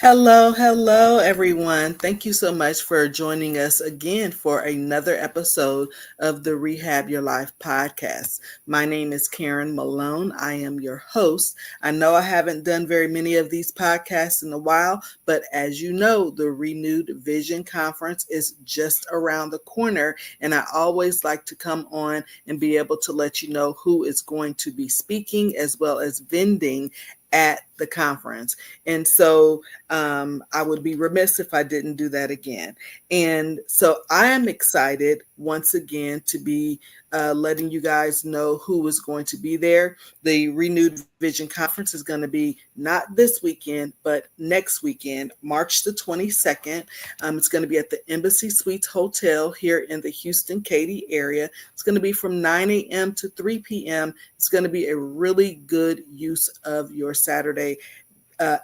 Hello, hello, everyone. Thank you so much for joining us again for another episode of the Rehab Your Life podcast. My name is Karen Malone. I am your host. I know I haven't done very many of these podcasts in a while, but as you know, the Renewed Vision Conference is just around the corner, and I always like to come on and be able to let you know who is going to be speaking as well as vending at the conference. And so I would be remiss if I didn't do that again. And so I am excited once again to be letting you guys know who is going to be there. The Renewed Vision Conference is going to be not this weekend, but next weekend, March the 22nd. It's going to be at the Embassy Suites Hotel here in the Houston, Katy area. It's going to be from 9 a.m. to 3 p.m. It's going to be a really good use of your Saturday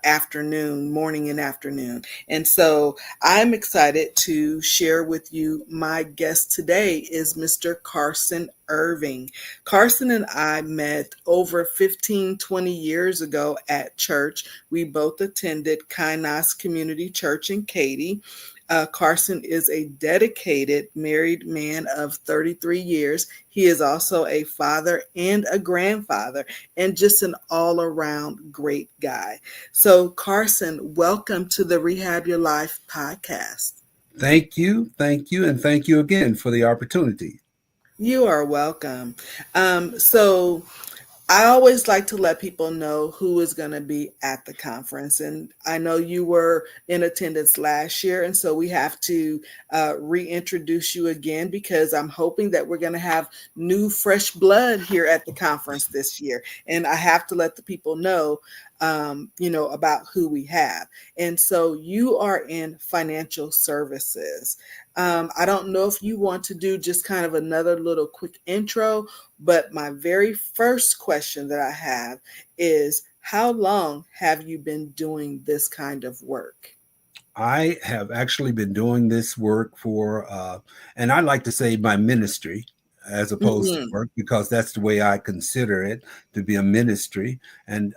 afternoon, morning and afternoon. And so I'm excited to share with you my guest today is Mr. Carson Ervin. Carson and I met over 15, 20 years ago at church. We both attended Kainos Community Church in Katy. Carson is a dedicated married man of 33 years. He is also a father and a grandfather and just an all around great guy. So, Carson, welcome to the Rehab Your Life podcast. Thank you, and thank you again for the opportunity. You are welcome. So, I always like to let people know who is going to be at the conference. And I know you were in attendance last year. And so we have to reintroduce you again because I'm hoping that we're going to have new, fresh blood here at the conference this year. And I have to let the people know, about who we have. And so you are in financial services. I don't know if you want to do just kind of another little quick intro, but my very first question that I have is how long have you been doing this kind of work? I have actually been doing this work and I like to say my ministry as opposed to Mm-hmm. work because that's the way I consider it to be a ministry. But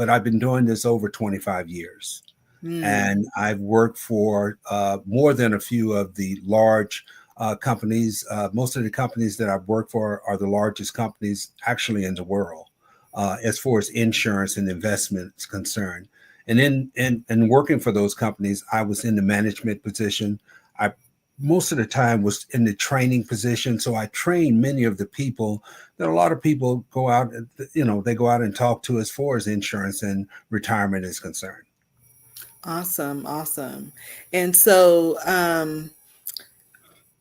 I've been doing this over 25 years. Mm. And I've worked for more than a few of the large companies. Most of the companies that I've worked for are the largest companies actually in the world as far as insurance and investments concerned. And in working for those companies, I was in the management position. I most of the time was in the training position. So I trained many of the people that a lot of people go out, they go out and talk to as far as insurance and retirement is concerned. Awesome, awesome. And so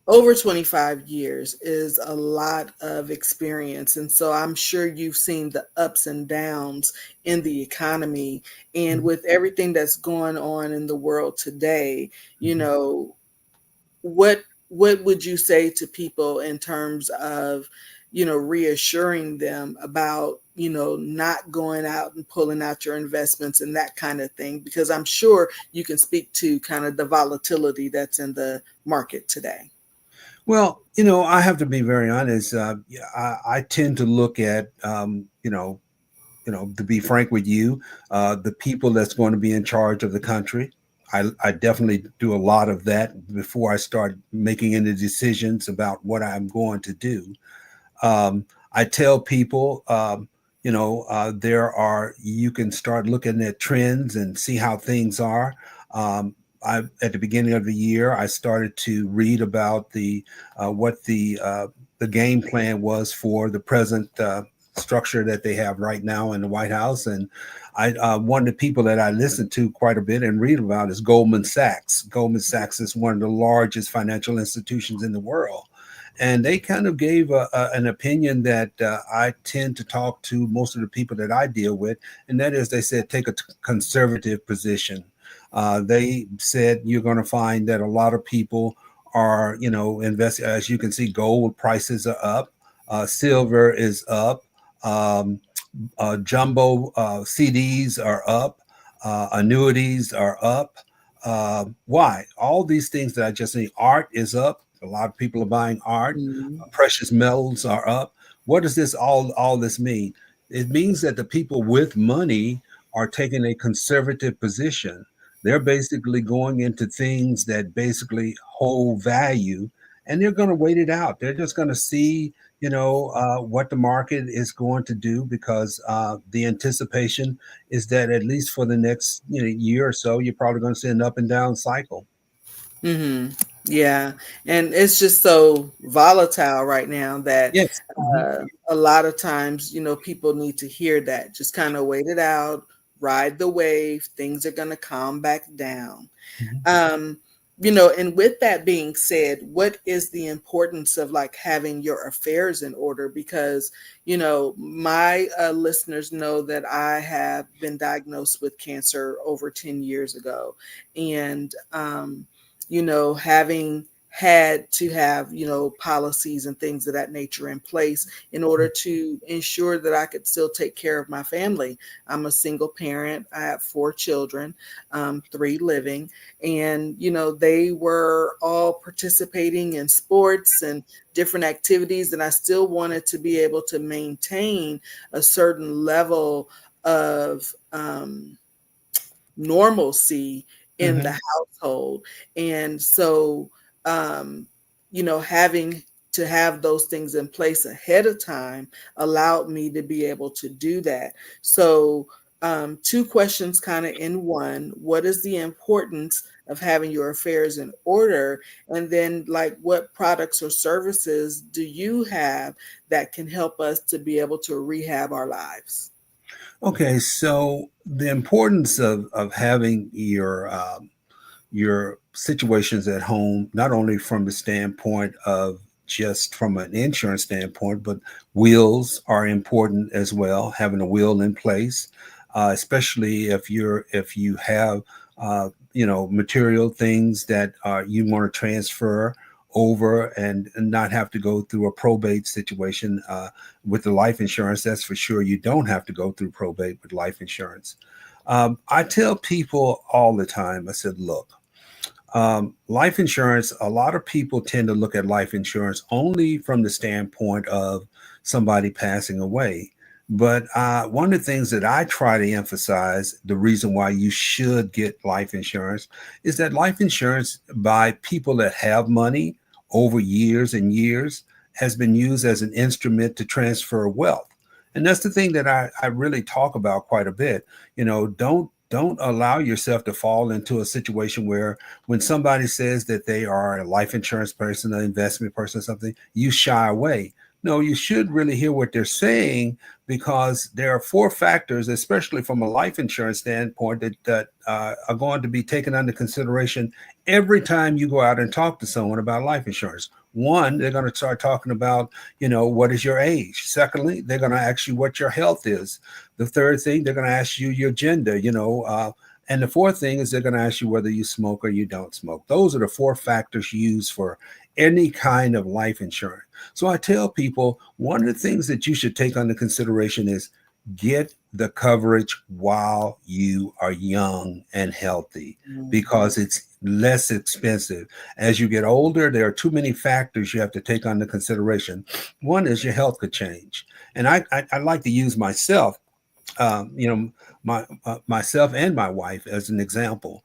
over 25 years is a lot of experience. And so I'm sure you've seen the ups and downs in the economy. And with everything that's going on in the world today, you Mhm. know, what would you say to people in terms of reassuring them about not going out and pulling out your investments and that kind of thing, because I'm sure you can speak to kind of the volatility that's in the market today. Well, I have to be very honest. Yeah, I tend to look at, to be frank with you, the people that's going to be in charge of the country. I definitely do a lot of that before I start making any decisions about what I'm going to do. I tell people, you can start looking at trends and see how things are. At the beginning of the year, I started to read about what the game plan was for the present structure that they have right now in the White House. And one of the people that I listen to quite a bit and read about is Goldman Sachs. Goldman Sachs is one of the largest financial institutions in the world. And they kind of gave an opinion that I tend to talk to most of the people that I deal with, and that is they said take a conservative position. They said you're going to find that a lot of people are, invest. As you can see, gold prices are up, silver is up, um, jumbo CDs are up, annuities are up. Why? All these things that I just need. Art is up. A lot of people are buying art. Mhm. Precious metals are up. What does all this mean? It means that the people with money are taking a conservative position. They're basically going into things that basically hold value, and they're going to wait it out. They're just going to see, what the market is going to do, because the anticipation is that at least for the next year or so, you're probably going to see an up and down cycle. Mm-hmm. Yeah, and it's just so volatile right now that Yes. Hmm. a lot of times, people need to hear that. Just kind of wait it out, ride the wave. Things are going to calm back down. Hmm. um and with that being said, what is the importance of like having your affairs in order? Because my listeners know that I have been diagnosed with cancer over 10 years ago, and having had to have policies and things of that nature in place in order to ensure that I could still take care of my family. I'm a single parent. I have 4 children, 3 living, and they were all participating in sports and different activities, and I still wanted to be able to maintain a certain level of normalcy in the Hmm. household. And so, um, having to have those things in place ahead of time allowed me to be able to do that. So, two questions kind of in one. What is the importance of having your affairs in order? And then, like, what products or services do you have that can help us to be able to rehab our lives? Okay, so the importance of having your situations at home, not only from the standpoint of just from an insurance standpoint, but wills are important as well. Having a will in place, especially if you have material things that you want to transfer over, and not have to go through a probate situation with the life insurance. That's for sure. You don't have to go through probate with life insurance. I tell people all the time, I said, look, life insurance, a lot of people tend to look at life insurance only from the standpoint of somebody passing away. But one of the things that I try to emphasize, the reason why you should get life insurance, is that life insurance by people that have money over years and years has been used as an instrument to transfer wealth. And that's the thing that I really talk about quite a bit. Don't allow yourself to fall into a situation where when somebody says that they are a life insurance person, an investment person, or something, you shy away. No, you should really hear what they're saying, because there are 4 factors, especially from a life insurance standpoint, that are going to be taken under consideration every time you go out and talk to someone about life insurance. One, they're going to start talking about, what is your age? Secondly, they're going to ask you what your health is. The third thing, they're going to ask you your gender, and the fourth thing is they're going to ask you whether you smoke or you don't smoke. Those are the 4 factors used for any kind of life insurance. So I tell people one of the things that you should take under consideration is get the coverage while you are young and healthy, Mhm. because it's less expensive. As you get older, there are too many factors you have to take under consideration. One is your health could change. And I like to use myself, myself and my wife as an example.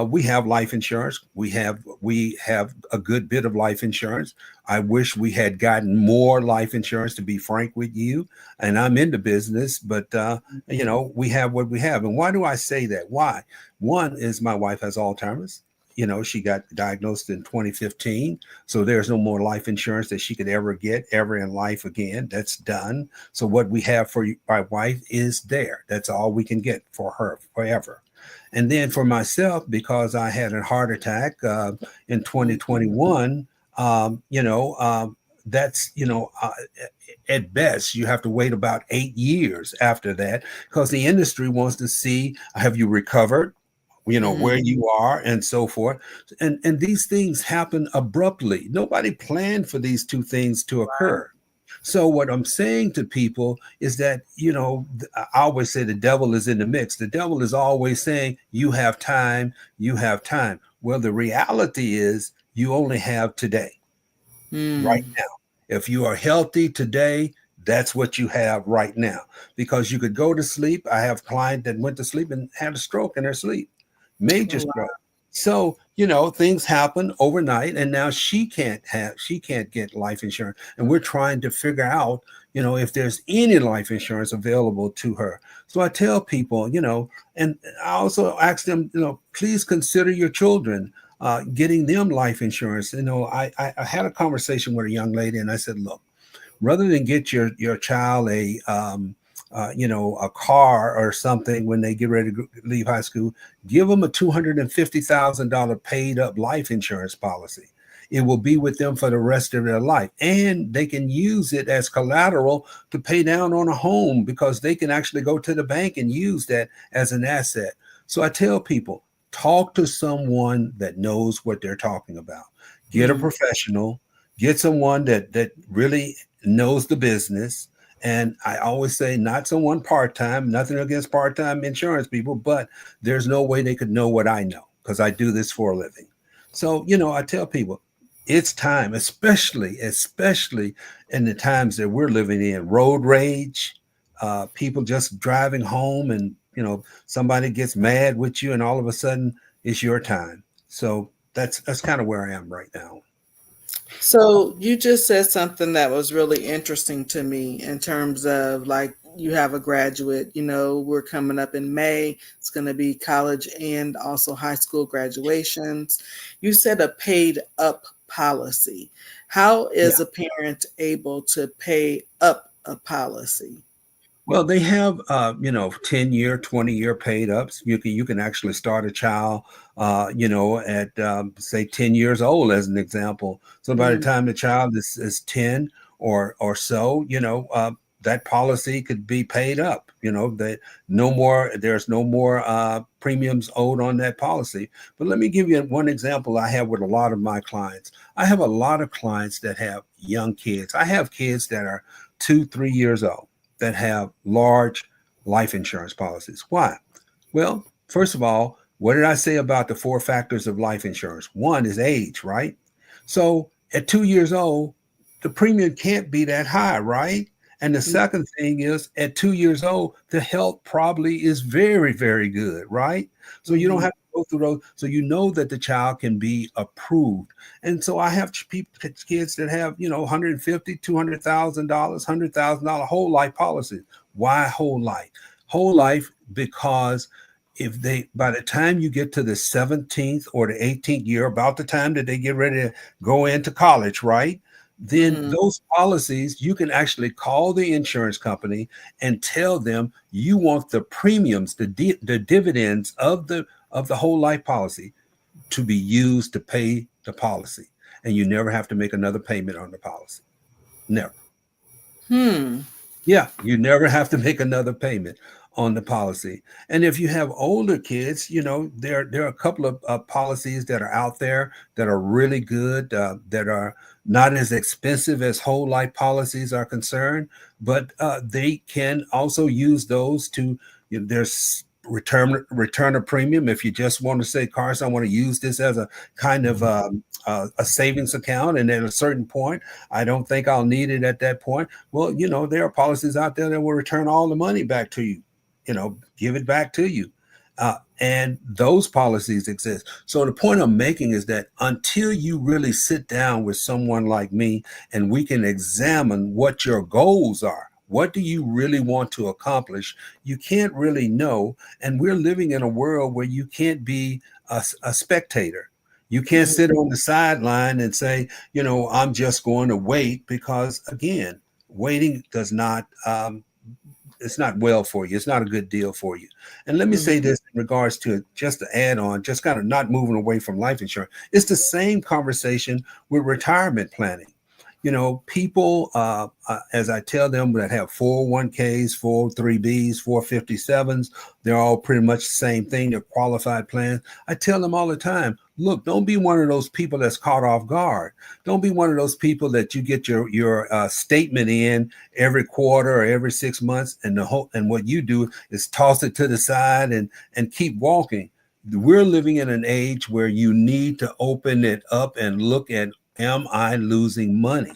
We have life insurance. We have a good bit of life insurance. I wish we had gotten more life insurance, to be frank with you. And I'm in the business, but we have what we have. And why do I say that? Why? One is my wife has Alzheimer's. She got diagnosed in 2015. So there's no more life insurance that she could ever get ever in life again. That's done. So what we have for my wife is there. That's all we can get for her forever. And then for myself, because I had a heart attack in Mhm. 2021, that's, at best, you have to wait about 8 years after that, because the industry wants to see, have you recovered? Where Mhm. you are and so forth. And these things happen abruptly. Nobody planned for these two things to occur. So what I'm saying to people is that, I always say the devil is in the mix. The devil is always saying, you have time, you have time. Well, the reality is you only have today, right Mm. now. If you are healthy today, that's what you have right now. Because you could go to sleep. I have client that went to sleep and had a stroke in their sleep, major Oh, wow. stroke. So, things happen overnight, and now she can't get life insurance. And we're trying to figure out, if there's any life insurance available to her. So I tell people, and I also ask them, please consider your children, getting them life insurance. I had a conversation with a young lady, and I said, look, rather than get your child a car or something when they get ready to leave high school, give them a $250,000 paid up life insurance policy. It will be with them for the rest of their life, and they can use it as collateral to pay down on a home, because they can actually go to the bank and use that as an asset. So I tell people, talk to someone that knows what they're talking about. Get a Mm. professional, get someone that really knows the business. And I always say, not someone part-time, nothing against part-time insurance people, but there's no way they could know what I know, because I do this for a living. So, I tell people, it's time, especially in the times that we're living in, road rage, people just driving home, and, somebody gets mad with you, and all of a sudden it's your time. So that's kind of where I am right now. So you just said something that was really interesting to me in terms of like you have a graduate, we're coming up in May. It's going to be college and also high school graduations. You said a paid up policy. How is Yeah. a parent able to pay up a policy? Well, they have 10-year, 20-year paid ups. You can actually start a child at say 10 years old, as an example. So by the Mm, time the child is 10 or so, that policy could be paid up. That there's no more premiums owed on that policy. But let me give you one example I have with a lot of my clients. I have a lot of clients that have young kids. I have kids that are 2, 3 years old that have large life insurance policies. Why? Well, first of all, what did I say about the four factors of life insurance? One is age, right? So at 2 years old, the premium can't be that high, right? And the mm, second thing is, at 2 years old, the health probably is very, very good, right? So you don't mhm, have to go through those. So you know that the child can be approved. And so I have kids that have, 150, $200,000, $100,000 whole life policies. Why whole life? Whole life because if they, by the time you get to the 17th or the 18th year, about the time that they get ready to go into college, right? Then mhm, those policies, you can actually call the insurance company and tell them you want the premiums, the dividends of the whole life policy to be used to pay the policy. And you never have to make another payment on the policy. Never. hmm, Yeah, you never have to make another payment on the policy. And if you have older kids, there are a couple of policies that are out there that are really good, that are not as expensive as whole life policies are concerned, but they can also use those to. There's return of premium. If you just want to say, Carson, I want to use this as a kind of a savings account, and at a certain point, I don't think I'll need it at that point. Well, there are policies out there that will return all the money back to you, give it back to you. And those policies exist. So the point I'm making is that until you really sit down with someone like me and we can examine what your goals are, what do you really want to accomplish? You can't really know. And we're living in a world where you can't be a spectator. You can't mhm, sit on the sideline and say, I'm just going to wait, because again, waiting does not it's not well for you. It's not a good deal for you. And let me say mhm, this in regards to, just to add on, just kind of not moving away from life insurance. It's the same conversation with retirement planning. People, as I tell them, that have 401ks, 403bs, 457s, they're all pretty much the same thing. They're qualified plans. I tell them all the time, look, don't be one of those people that's caught off guard. Don't be one of those people that you get your statement in every quarter or every 6 months, and what you do is toss it to the side and keep walking. We're living in an age where you need to open it up and look at, am I losing money?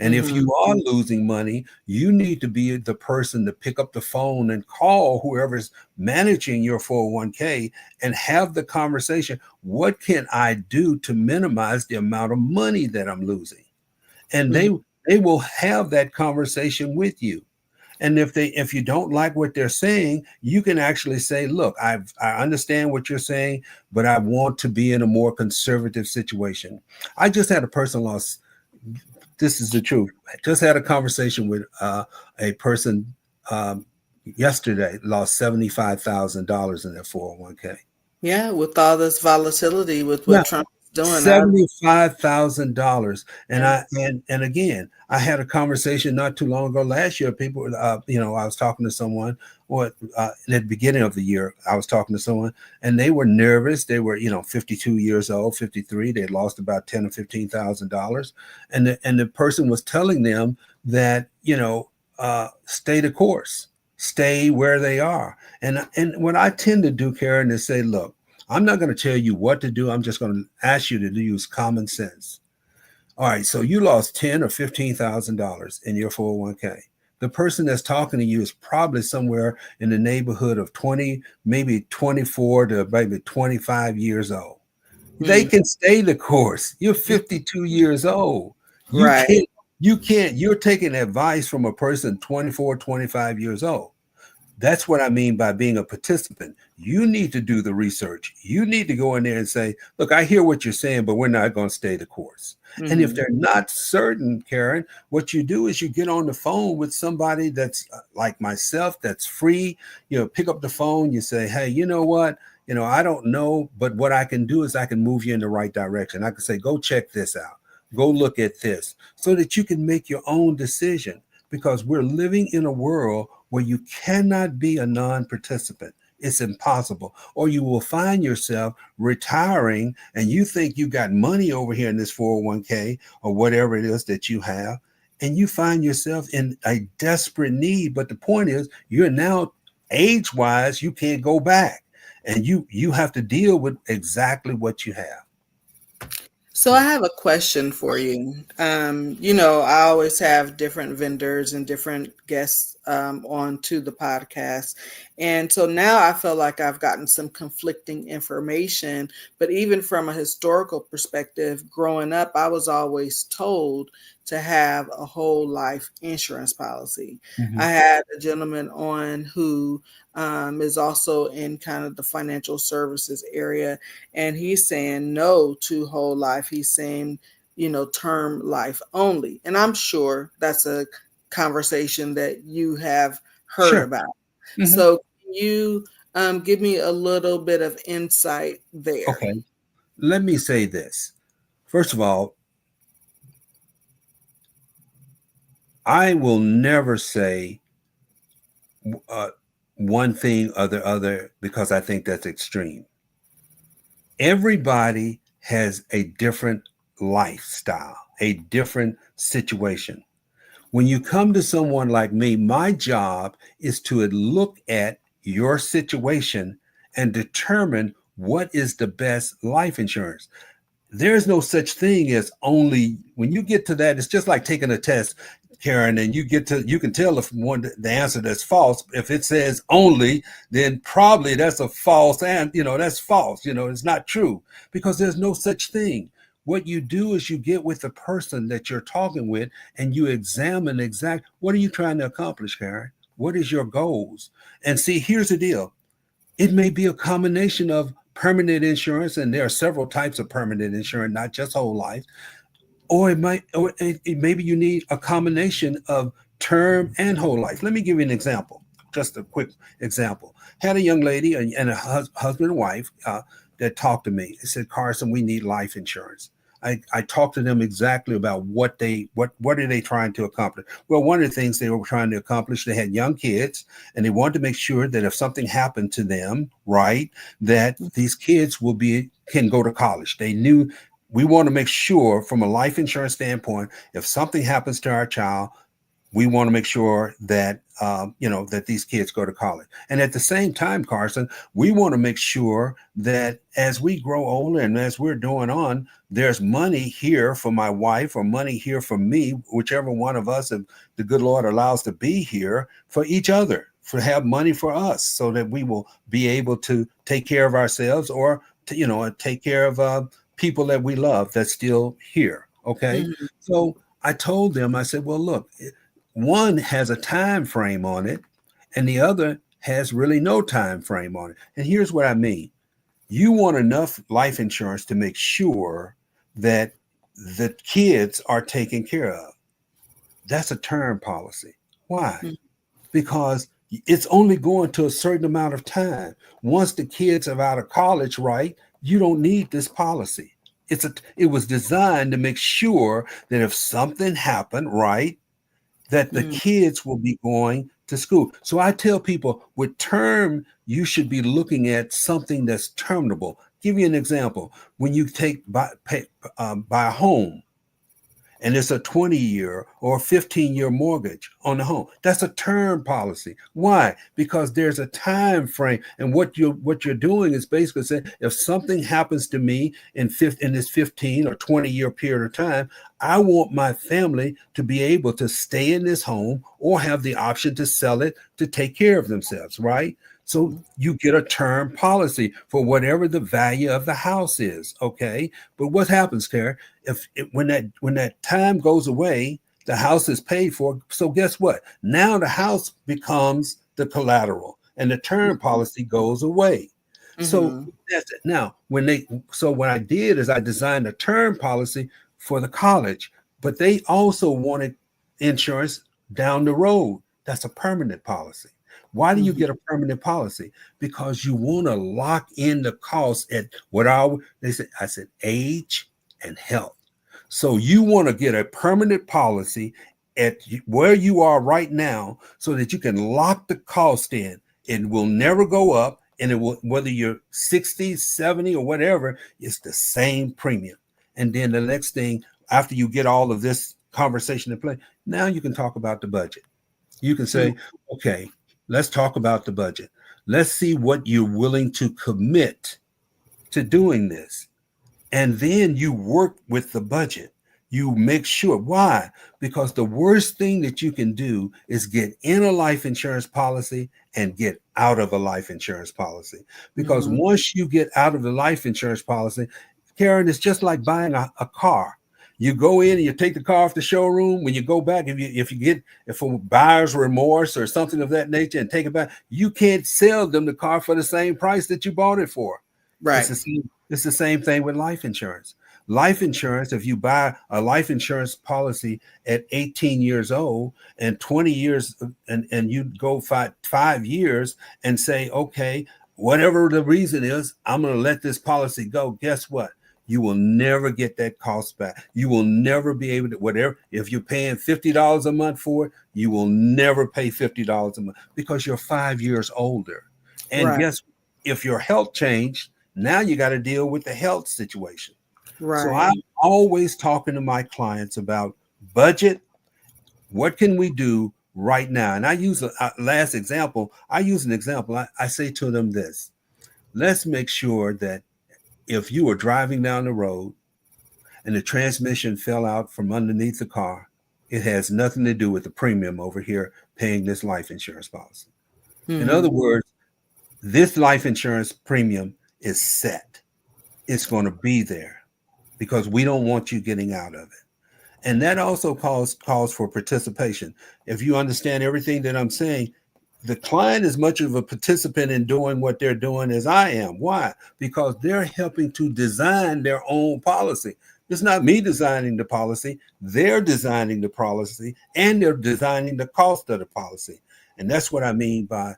And if Mm-hmm. you are losing money, you need to be the person to pick up the phone and call whoever's managing your 401k and have the conversation. What can I do to minimize the amount of money that I'm losing? And they will have that conversation with you. And if you don't like what they're saying, you can actually say, look, I understand what you're saying, but I want to be in a more conservative situation. I just had a person lost. This is the truth. I just had a conversation with a person yesterday, lost $75,000 in their 401k. Yeah, with all this volatility with what Yeah, Trump is doing, $75,000. And yeah. and again, I had a conversation not too long ago last year. People, I was talking to someone, or at the beginning of the year, I was talking to someone, and they were nervous. They were, 52 years old, 53. They lost about $10,000 or $15,000, and the person was telling them that, stay the course, stay where they are. And what I tend to do, Karen, is say, look, I'm not going to tell you what to do. I'm just going to ask you to use common sense. All right, so you lost $10,000 or $15,000 in your 401k. The person that's talking to you is probably somewhere in the neighborhood of 20, maybe 24 to maybe 25 years old. They Mm, can stay the course. You're 52 years old. You right. can't, you're taking advice from a person 24, 25 years old. That's what I mean by being a participant. You need to do the research. You need to go in there and say, look, I hear what you're saying, but we're not going to stay the course. And if Mm-hmm. they're not certain, Karen, what you do is you get on the phone with somebody that's like myself, that's free. Pick up the phone, you say, hey, you know what? I don't know, but what I can do is I can move you in the right direction. I can say, go check this out. Go look at this so that you can make your own decision, because we're living in a world where you cannot be a non-participant. It's impossible. Or you will find yourself retiring and you think you got money over here in this 401k or whatever it is that you have, and you find yourself in a desperate need. But the point is, you're now age-wise, you can't go back. And you have to deal with exactly what you have. So I have a question for you. I always have different vendors and different guests on to the podcast. And so now I feel like I've gotten some conflicting information, but even from a historical perspective, growing up, I was always told to have a whole life insurance policy. Mhm. I had a gentleman on who is also in kind of the financial services area, and he's saying no to whole life. He's saying, term life only. And I'm sure that's a conversation that you have heard Sure. about. Mhm. So, can you give me a little bit of insight there? Okay. Let me say this. First of all, I will never say uh, one thing or the other because I think that's extreme. Everybody has a different lifestyle, a different situation. When you come to someone like me, my job is to look at your situation and determine what is the best life insurance. There's no such thing as only. When you get to that, it's just like taking a test, Karen, and you can tell if the answer that's false. If it says only, then probably that's a false, and that's false. It's not true, because there's no such thing. What you do is you get with the person that you're talking with and you examine what are you trying to accomplish, Karen? What is your goals? And see, here's the deal. It may be a combination of permanent insurance, and there are several types of permanent insurance, not just whole life. Maybe you need a combination of term and whole life. Let me give you an example. Just a quick example. Had a young lady and a husband and wife that talked to me. They said, Carson, we need life insurance. I talked to them exactly about what are they trying to accomplish. Well, one of the things they were trying to accomplish, they had young kids, and they wanted to make sure that if something happened to them, right, that these kids can go to college. They knew we want to make sure from a life insurance standpoint, if something happens to our child, we want to make sure that that these kids go to college. And at the same time, Carson, we want to make sure that as we grow older and as we're doing on, there's money here for my wife or money here for me, whichever one of us, if the good Lord allows to be here, for each other, for have money for us, so that we will be able to take care of ourselves, or to, take care of people that we love that's still here. Okay, Mhm. so I told them, I said, well, look, one has a time frame on it and the other has really no time frame on it. And here's what I mean. You want enough life insurance to make sure that the kids are taken care of. That's a term policy. Why? Mhm. Because it's only going to a certain amount of time. Once the kids are out of college, right, you don't need this policy. It was designed to make sure that if something happened, right, that the Mhm. kids will be going to school. So I tell people, with term, you should be looking at something that's terminable. Give you an example. When you buy a home, and it's a 20-year or 15-year mortgage on the home, that's a term policy. Why? Because there's a time frame, and what you're doing is basically saying, if something happens to me in this 15 or 20-year period of time, I want my family to be able to stay in this home or have the option to sell it to take care of themselves, right? So you get a term policy for whatever the value of the house is. Okay, but what happens, Karen? When that time goes away, the house is paid for. So guess what? Now the house becomes the collateral, and the term Mhm. policy goes away. So Mhm. that's it. Now, what I did is I designed a term policy for the college, but they also wanted insurance down the road. That's a permanent policy. Why do you Mhm. get a permanent policy? Because you want to lock in the cost at I said age and health. So you want to get a permanent policy at where you are right now, so that you can lock the cost in. It will never go up, and it will, whether you're 60, 70, or whatever, it's the same premium. And then the next thing, after you get all of this conversation in play, now you can talk about the budget. You can Mhm. say, okay, let's talk about the budget. Let's see what you're willing to commit to doing this, and then you work with the budget. You make sure. Why? Because the worst thing that you can do is get in a life insurance policy and get out of a life insurance policy. Because Mhm. once you get out of the life insurance policy, Karen, it's just like buying a car. You go in and you take the car off the showroom. When you go back, if you get, if for buyer's remorse or something of that nature, and take it back, you can't sell them the car for the same price that you bought it for. It's Right. the same. It's the same thing with life insurance. Life insurance, if you buy a life insurance policy at 18 years old and 20 years, and you go 5 years and say, okay, whatever the reason is, I'm going to let this policy go. Guess what? You will never get that cost back. You will never be able to, whatever, if you're paying $50 a month for it, you will never pay $50 a month because you're 5 years older. And Right. guess, if your health changed, now you got to deal with the health situation. So Right. I'm always talking to my clients about budget. What can we do right now? And I use a last example. I use an example. I say to them this: let's make sure that if you were driving down the road and the transmission fell out from underneath the car, it has nothing to do with the premium over here paying this life insurance policy. In other Mhm. words, this life insurance premium is set. It's going to be there because we don't want you getting out of it. And that also calls for participation. If you understand everything that I'm saying, the client is much of a participant in doing what they're doing as I am. Why? Because they're helping to design their own policy. It's not me designing the policy, they're designing the policy, and they're designing the cost of the policy. And that's what I mean by,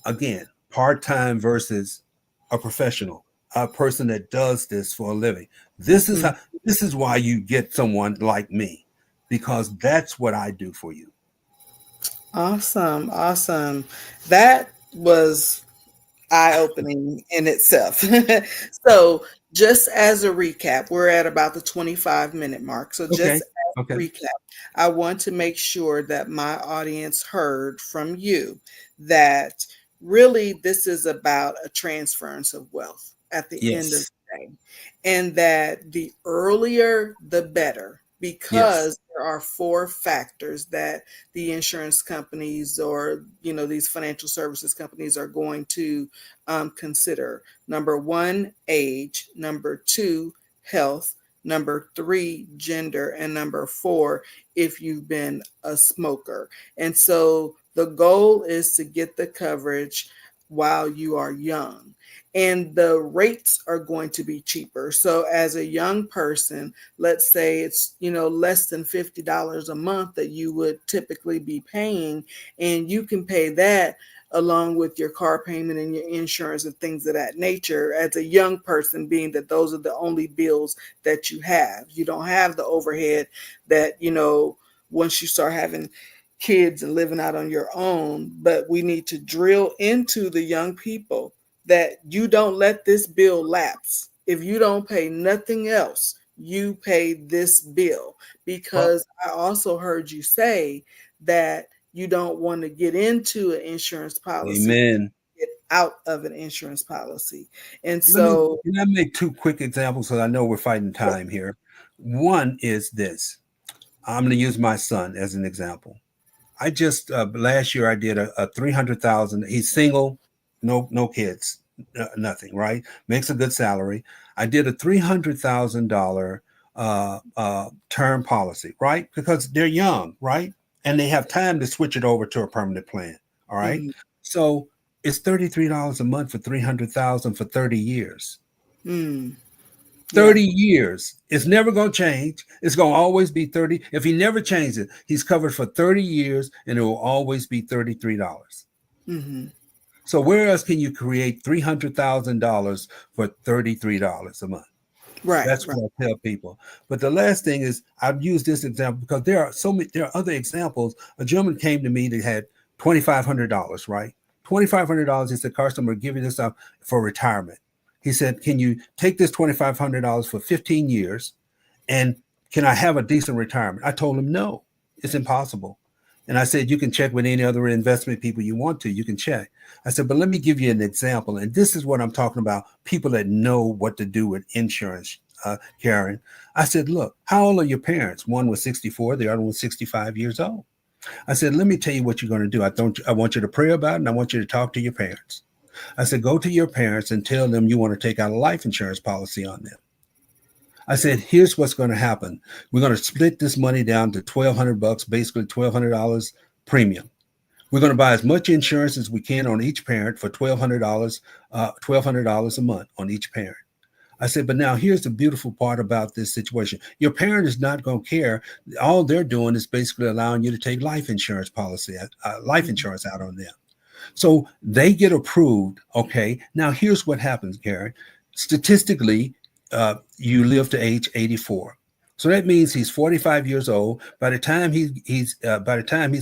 again, part-time versus a professional, a person that does this for a living. This is Mhm. how, this is why you get someone like me, because that's what I do for you. Awesome. Awesome. That was eye-opening in itself. So, just as a recap, we're at about the 25-minute mark. So, just Okay. Okay. recap. I want to make sure that my audience heard from you that really this is about a transference of wealth at the end of Yes. the day, and that the earlier the better, Yes. because there are four factors that the insurance companies or these financial services companies are going to consider. Number one, age. Number two, health. Number three, gender. And number four, if you've been a smoker. And so the goal is to get the coverage while you are young. And the rates are going to be cheaper. So as a young person, let's say it's less than $50 a month that you would typically be paying, and you can pay that along with your car payment and your insurance and things of that nature as a young person, being that those are the only bills that you have. You don't have the overhead that, once you start having kids and living out on your own. But we need to drill into the young people that you don't let this bill lapse. If you don't pay nothing else, you pay this bill. Well, Because I also heard you say that you don't want to get into an insurance policy, amen. get out of an insurance policy. And Let me so, can I make two quick examples because I know we're fighting time here. One is this. I'm going to use my son as an example. I just last year I did a 300,000. He's single, no kids, nothing. Right, makes a good salary. I did a $300,000 term policy, right, because they're young, right, and they have time to switch it over to a permanent plan. All right, mm, so it's $33 a month for 300,000 for 30 years. mm, yeah, 30 years. It's never going to change. It's going to always be 30. If he never changes it, he's covered for 30 years and it will always be $33. mm-hmm, So where else can you create $300,000 for $33 a month? right, That's right, what I tell people. But the last thing is I've used this example because there are so many, there are other examples. A gentleman came to me that had $2,500, right? $2,500. He said, Carson, I'm going to give you this up for retirement. He said, can you take this $2,500 for 15 years and can I have a decent retirement? I told him, no, it's impossible. And I said, you can check with any other investment people you want to. You can check. I said, but let me give you an example. And this is what I'm talking about, people that know what to do with insurance, Karen. I said, look, how old are your parents? One was 64, the other was 65 years old. I said, let me tell you what you're going to do. I want you to pray about it and I want you to talk to your parents. I said, go to your parents and tell them you want to take out a life insurance policy on them. I said, here's what's going to happen. We're going to split this money down to $1,200, basically $1,200 premium. We're going to buy as much insurance as we can on each parent for $1,200 a month on each parent. I said, but now here's the beautiful part about this situation. Your parent is not going to care. All they're doing is basically allowing you to take life mm, insurance out on them. So they get approved. Okay. Now here's what happens, Karen. Statistically, you live to age 84. So that means he's 45 years old. By the time he's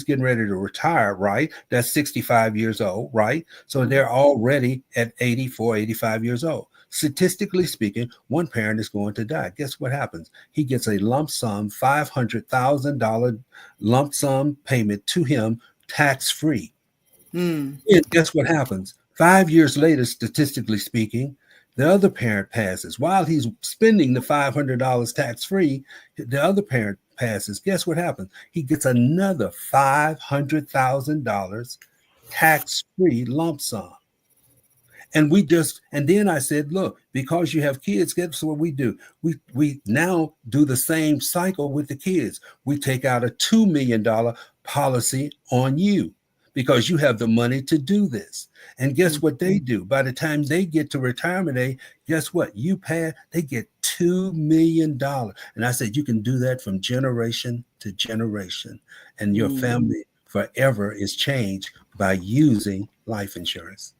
getting ready to retire, right? That's 65 years old, right? So mm, they're already at 84, 85 years old. Statistically speaking, one parent is going to die. Guess what happens? He gets a lump sum, $500,000 lump sum payment to him, tax free. mm, And guess what happens? 5 years later, statistically speaking, the other parent passes. While he's spending the $500 tax free, the other parent passes. Guess what happens? He gets another $500,000 tax free lump sum. And then I said, look, because you have kids, guess what we do? We now do the same cycle with the kids. We take out a $2 million policy on you because you have the money to do this. And guess mm, what they do? By the time they get to retirement age, guess what? They get $2 million. And I said, you can do that from generation to generation, and your mm. family forever is changed by using life insurance.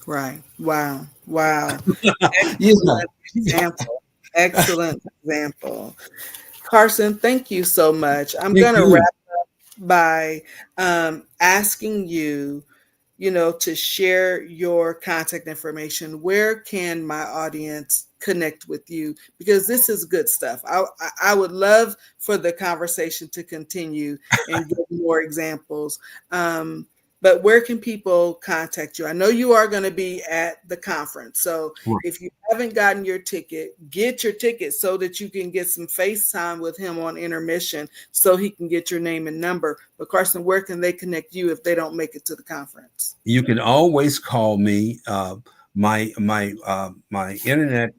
Right. Wow. Wow. Yeah. Excellent example. Excellent example. Carson, thank you so much. I'm Thank going to you. wrap by asking you, to share your contact information. Where can my audience connect with you, because this is good stuff. I would love for the conversation to continue and get more examples. But where can people contact you? I know you are going to be at the conference. So Right. if you haven't gotten your ticket, get your ticket so that you can get some FaceTime with him on intermission so he can get your name and number. But Carson, where can they connect you if they don't make it to the conference? You can always call me. My internet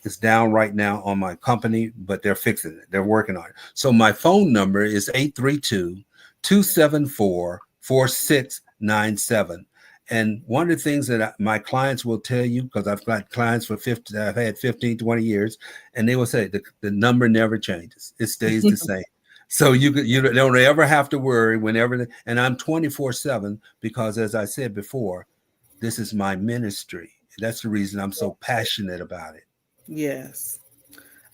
is down right now on my company, but they're fixing it. They're working on it. So my phone number is 832-274-4697. And one of the things that my clients will tell you, because I've got clients for 50, I've had 15, 20 years, and they will say the number never changes. It stays the same. So you don't ever have to worry whenever. And I'm 24/7 because, as I said before, this is my ministry. That's the reason I'm so passionate about it. Yes.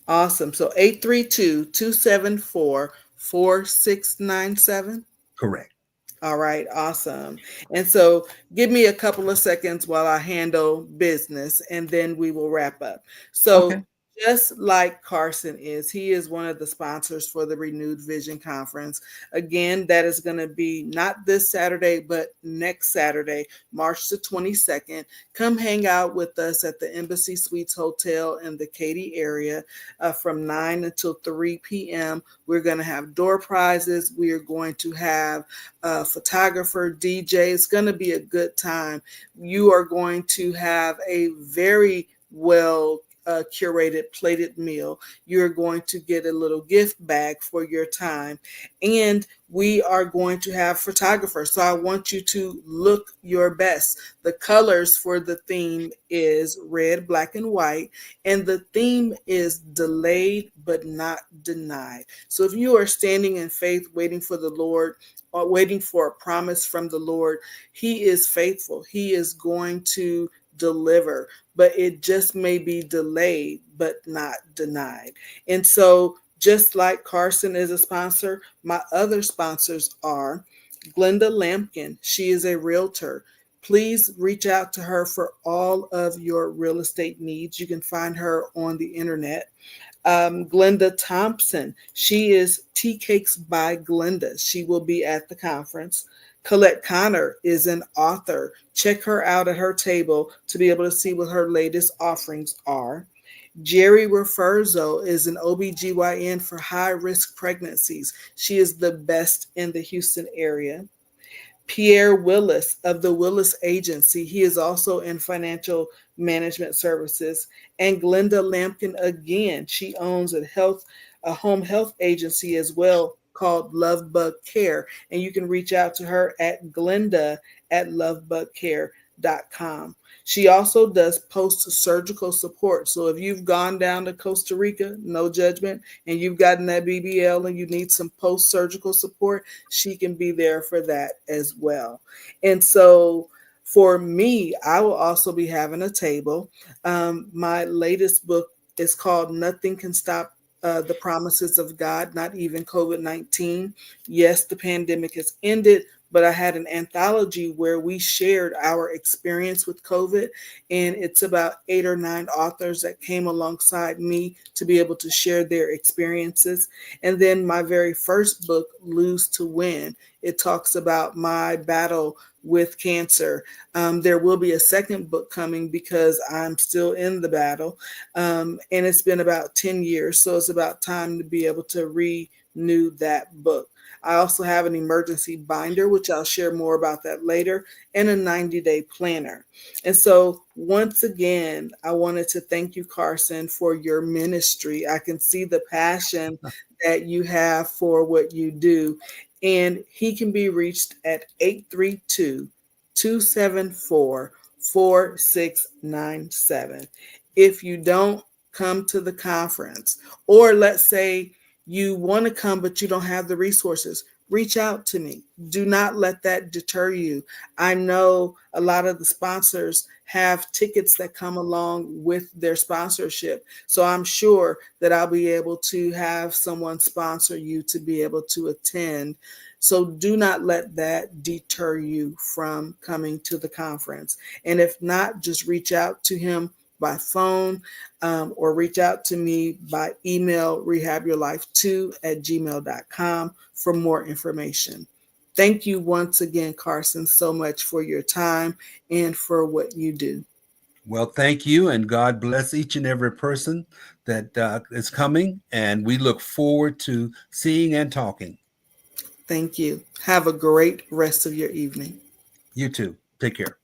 Awesome. So 832-274-4697. Correct. All right, awesome. And so give me a couple of seconds while I handle business and then we will wrap up. Okay. So just like Carson is, he is one of the sponsors for the Renewed Vision Conference. Again, that is going to be not this Saturday, but next Saturday, March the 22nd. Come hang out with us at the Embassy Suites Hotel in the Katy area from 9 until 3 p.m. We're going to have door prizes. We are going to have a photographer, DJ. It's going to be a good time. You are going to have a very well curated plated meal. You're going to get a little gift bag for your time. And we are going to have photographers. So I want you to look your best. The colors for the theme is red, black, and white. And the theme is delayed but not denied. So if you are standing in faith, waiting for the Lord, or waiting for a promise from the Lord, He is faithful. He is going to deliver, but it just may be delayed but not denied. And so just like Carson is a sponsor, my other sponsors are Glenda Lampkin. She is a realtor. Please reach out to her for all of your real estate needs. You can find her on the internet. Glenda Thompson. She is Tea Cakes by Glenda. She will be at the conference. Colette Connor is an author. Check her out at her table to be able to see what her latest offerings are. Jerry Referzo is an OBGYN for high risk pregnancies. She is the best in the Houston area. Pierre Willis of the Willis Agency. He is also in financial management services. And Glenda Lampkin again. She owns a home health agency as well called Love Bug Care. And you can reach out to her at glenda@lovebugcare.com. She also does post-surgical support. So if you've gone down to Costa Rica, no judgment, and you've gotten that BBL and you need some post-surgical support, she can be there for that as well. And so for me, I will also be having a table. My latest book is called Nothing Can Stop the Promises of God, Not Even COVID-19. Yes, the pandemic has ended, but I had an anthology where we shared our experience with COVID, and it's about 8 or 9 authors that came alongside me to be able to share their experiences. And then my very first book, Lose to Win, it talks about my battle with cancer. There will be a second book coming because I'm still in the battle, and it's been about 10 years, so it's about time to be able to renew that book. I also have an emergency binder, which I'll share more about that later, and a 90-day planner. And so once again, I wanted to thank you, Carson, for your ministry. I can see the passion that you have for what you do. And he can be reached at 832-274-4697. If you don't come to the conference, or let's say you want to come, but you don't have the resources, reach out to me. Do not let that deter you. I know a lot of the sponsors have tickets that come along with their sponsorship. So I'm sure that I'll be able to have someone sponsor you to be able to attend. So do not let that deter you from coming to the conference. And if not, just reach out to him by phone, or reach out to me by email, rehabyourlife2@gmail.com, for more information. Thank you once again, Carson, so much for your time and for what you do. Well, thank you, and God bless each and every person that is coming. And we look forward to seeing and talking. Thank you. Have a great rest of your evening. You too. Take care.